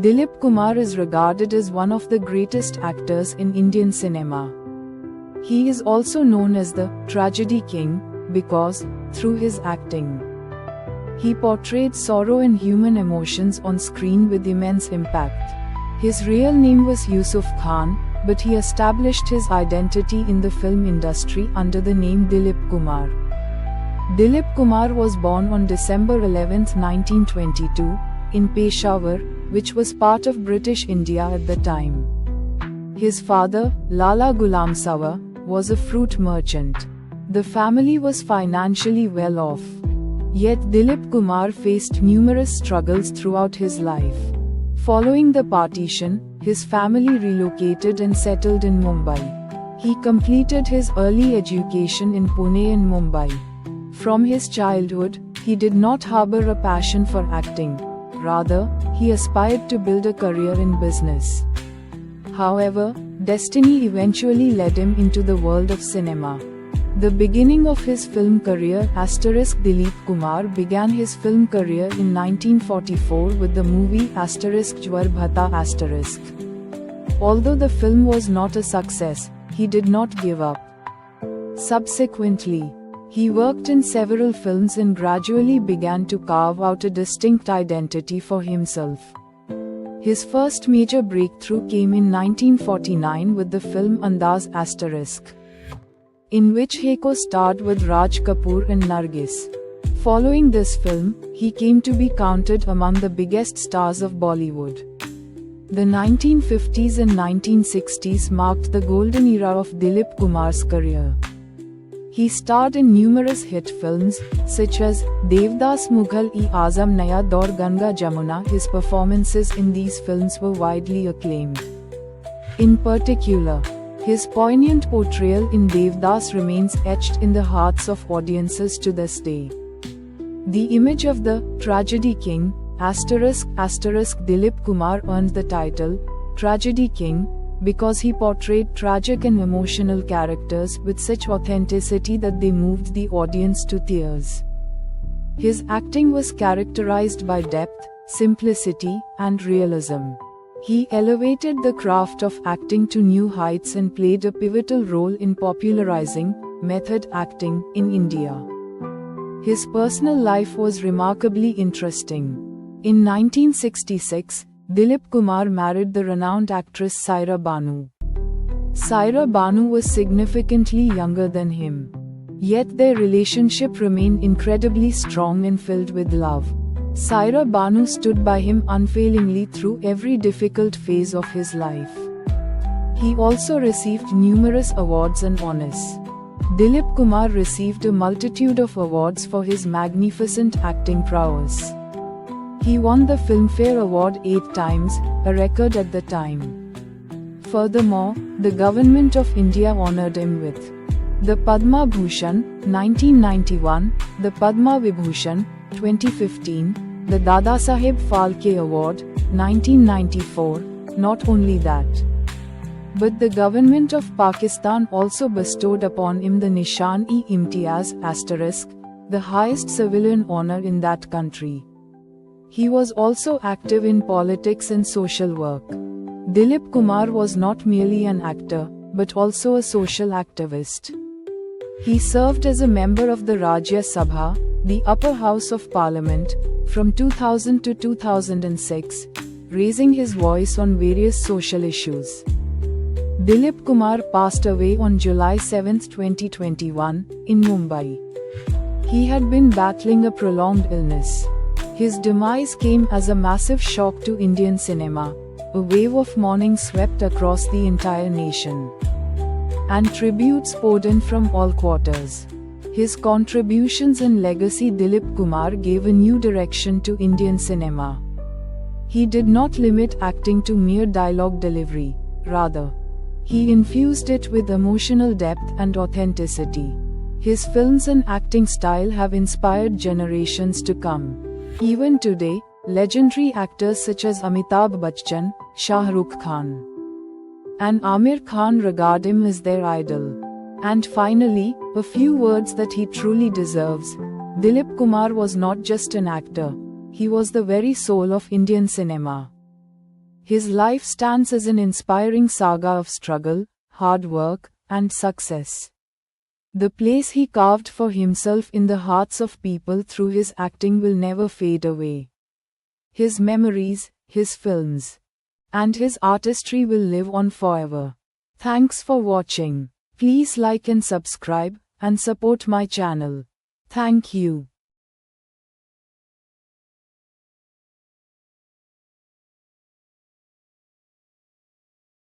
Dilip Kumar is regarded as one of the greatest actors in Indian cinema. He is also known as the Tragedy King because, through his acting, he portrayed sorrow and human emotions on screen with immense impact. His real name was Yusuf Khan, but he established his identity in the film industry under the name Dilip Kumar. Dilip Kumar was born on December 11, 1922, in Peshawar, which was part of British India at the time. His father, Lala Gulam Sawa, was a fruit merchant. The family was financially well off. Yet Dilip Kumar faced numerous struggles throughout his life. Following the partition, his family relocated and settled in Mumbai. He completed his early education in Pune and Mumbai. From his childhood, he did not harbor a passion for acting. Rather, he aspired to build a career in business. However, destiny eventually led him into the world of cinema. The beginning of his film career Dilip Kumar began his film career in 1944 with the movie Jwar Bhata*. Although the film was not a success, he did not give up. Subsequently, he worked in several films and gradually began to carve out a distinct identity for himself. His first major breakthrough came in 1949 with the film Andaz*, in which he co-starred with Raj Kapoor and Nargis. Following this film, he came to be counted among the biggest stars of Bollywood. The 1950s and 1960s marked the golden era of Dilip Kumar's career. He starred in numerous hit films, such as Devdas Mughal-e-Azam Naya Daur Ganga Jamuna. His performances in these films were widely acclaimed. In particular, his poignant portrayal in Devdas remains etched in the hearts of audiences to this day. The image of the Tragedy King, Dilip Kumar earned the title, Tragedy King, because he portrayed tragic and emotional characters with such authenticity that they moved the audience to tears. His acting was characterized by depth, simplicity, and realism. He elevated the craft of acting to new heights and played a pivotal role in popularizing method acting in India. His personal life was remarkably interesting. In 1966, Dilip Kumar married the renowned actress Saira Banu. Saira Banu was significantly younger than him. Yet their relationship remained incredibly strong and filled with love. Saira Banu stood by him unfailingly through every difficult phase of his life. He also received numerous awards and honors. Dilip Kumar received a multitude of awards for his magnificent acting prowess. He won the Filmfare Award 8 times, a record at the time. Furthermore, the Government of India honored him with the Padma Bhushan, 1991, the Padma Vibhushan, 2015, the Dadasaheb Phalke Award, 1994. Not only that, but the government of Pakistan also bestowed upon him the Nishan-e-Imtiaz*, the highest civilian honor in that country. He was also active in politics and social work. Dilip Kumar was not merely an actor, but also a social activist. He served as a member of the Rajya Sabha, the upper house of parliament, from 2000 to 2006, raising his voice on various social issues. Dilip Kumar passed away on July 7, 2021, in Mumbai. He had been battling a prolonged illness. His demise came as a massive shock to Indian cinema. A wave of mourning swept across the entire nation, and tributes poured in from all quarters. His contributions and legacy. Dilip Kumar gave a new direction to Indian cinema. He did not limit acting to mere dialogue delivery. Rather, he infused it with emotional depth and authenticity. His films and acting style have inspired generations to come. Even today, legendary actors such as Amitabh Bachchan, Shah Rukh Khan, and Aamir Khan regard him as their idol. And finally, a few words that he truly deserves. Dilip Kumar was not just an actor, he was the very soul of Indian cinema. His life stands as an inspiring saga of struggle, hard work, and success. The place he carved for himself in the hearts of people through his acting will never fade away. His memories, his films, and his artistry will live on forever. Thanks for watching. Please like and subscribe, and support my channel. Thank you.